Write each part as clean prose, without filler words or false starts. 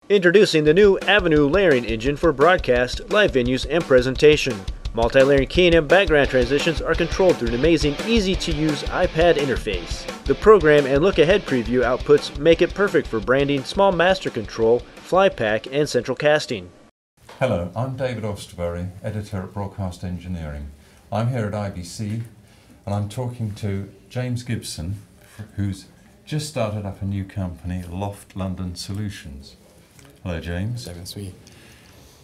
Introducing the new Avenue layering engine for broadcast, live venues, and presentation. Multi-layering key and background transitions are controlled through an amazing, easy-to-use iPad interface. The program and look-ahead preview outputs make it perfect for branding, small master control, fly pack, and central casting. Hello, I'm David Austerberry, editor at Broadcast Engineering. I'm here at IBC and I'm talking to James Gibson, who's just started up a new company, Loft Solutions. Hello, James. David, sweet.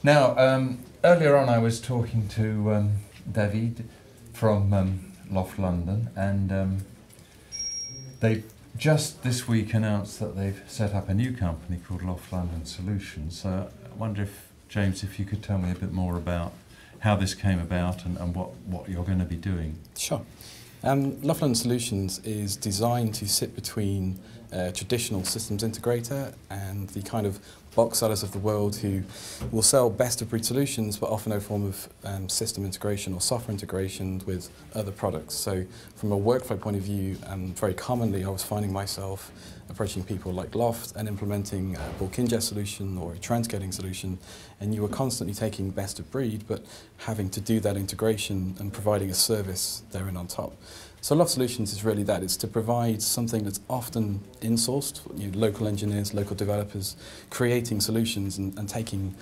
Now, earlier on I was talking to David from Loft London, and they've just this week announced that they've set up a new company called Loft Solutions. So I wonder if, James, if you could tell me a bit more about how this came about and what you're going to be doing. Sure. Loft Solutions is designed to sit between a traditional systems integrator and the kind of box sellers of the world who will sell best-of-breed solutions but offer no form of system integration or software integration with other products. So from a workflow point of view, very commonly I was finding myself approaching people like Loft and implementing a bulk ingest solution or a transcoding solution, and you were constantly taking best-of-breed but having to do that integration and providing a service therein on top. So Loft Solutions is really that. It's to provide something that's often in-sourced, local engineers, local developers, creating solutions and taking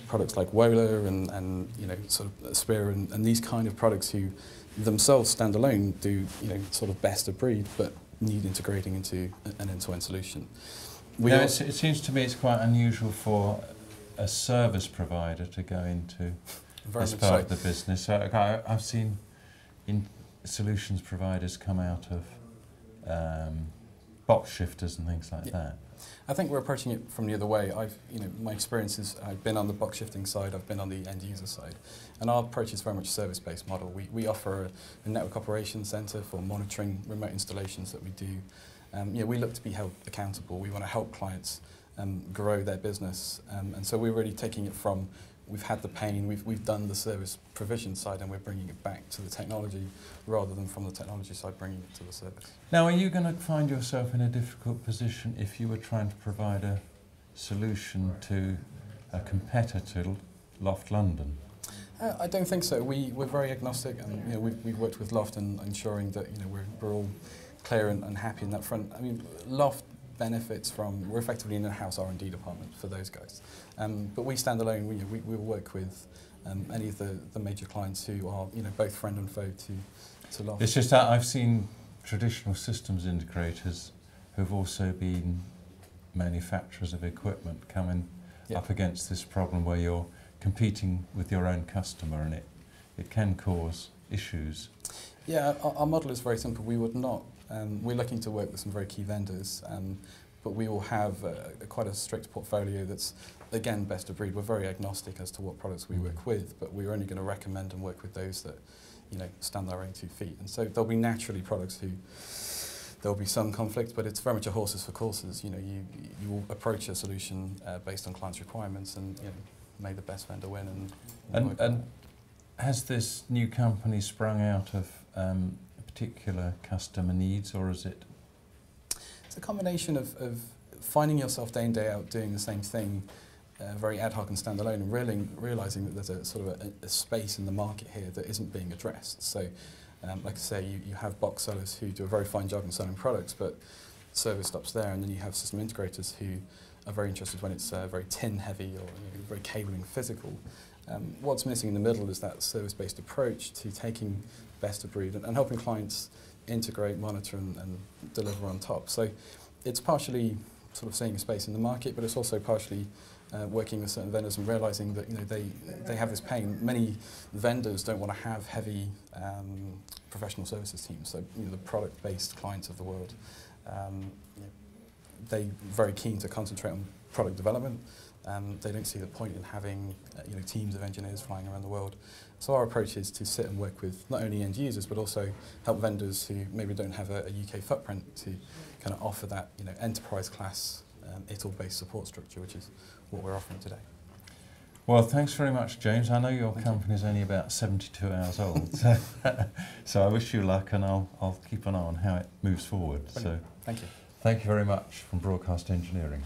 products like Wola and sort of Spear and these kind of products who themselves stand alone do sort of best of breed but need integrating into an end-to-end solution. It seems to me it's quite unusual for a service provider to go into this part of the business. So I've seen solutions providers come out of box shifters and things like that. I think we're approaching it from the other way. My experience is I've been on the box shifting side, I've been on the end user side, and our approach is very much a service-based model. We offer a network operations center for monitoring remote installations that we do. We look to be held accountable. We want to help clients grow their business, and so we're really taking it from we've had the pain, we've done the service provision side, and we're bringing it back to the technology rather than from the technology side bringing it to the service. Now, are you going to find yourself in a difficult position if you were trying to provide a solution to a competitor, Loft London? I don't think so. We're very agnostic, and we've worked with Loft in ensuring that we're all clear and happy in that front. I mean, Loft benefits from, we're effectively an in-house R&D department for those guys. But we stand alone, we will work with any of the major clients who are both friend and foe to Loft. It's just that I've seen traditional systems integrators who've also been manufacturers of equipment coming up against this problem where you're competing with your own customer, and it can cause issues. Yeah, our model is very simple. We would not, we're looking to work with some very key vendors, but we will have quite a strict portfolio that's, again, best of breed. We're very agnostic as to what products we work with, but we're only going to recommend and work with those that stand on their own 2 feet. And so there'll be naturally products who there'll be some conflict, but it's very much a horses for courses. You will approach a solution based on clients' requirements, and may the best vendor win. And has this new company sprung out of particular customer needs, or is it? It's a combination of finding yourself day in, day out doing the same thing, very ad hoc and standalone, and realising that there's a sort of a space in the market here that isn't being addressed. So, like I say, you have box sellers who do a very fine job in selling products, but service stops there, and then you have system integrators who are very interested when it's very tin heavy or very cabling physical. What's missing in the middle is that service-based approach to taking best of breed and helping clients integrate, monitor and deliver on top. So it's partially sort of seeing a space in the market, but it's also partially working with certain vendors and realising that they have this pain. Many vendors don't want to have heavy professional services teams, so the product-based clients of the world. They're very keen to concentrate on product development. They don't see the point in having teams of engineers flying around the world. So our approach is to sit and work with not only end users but also help vendors who maybe don't have a UK footprint to kind of offer that enterprise class ITIL-based support structure, which is what we're offering today. Well, thanks very much, James. I know your company is only about 72 hours old, so I wish you luck, and I'll keep an eye on how it moves forward. Brilliant. So, thank you. Thank you very much from Broadcast Engineering.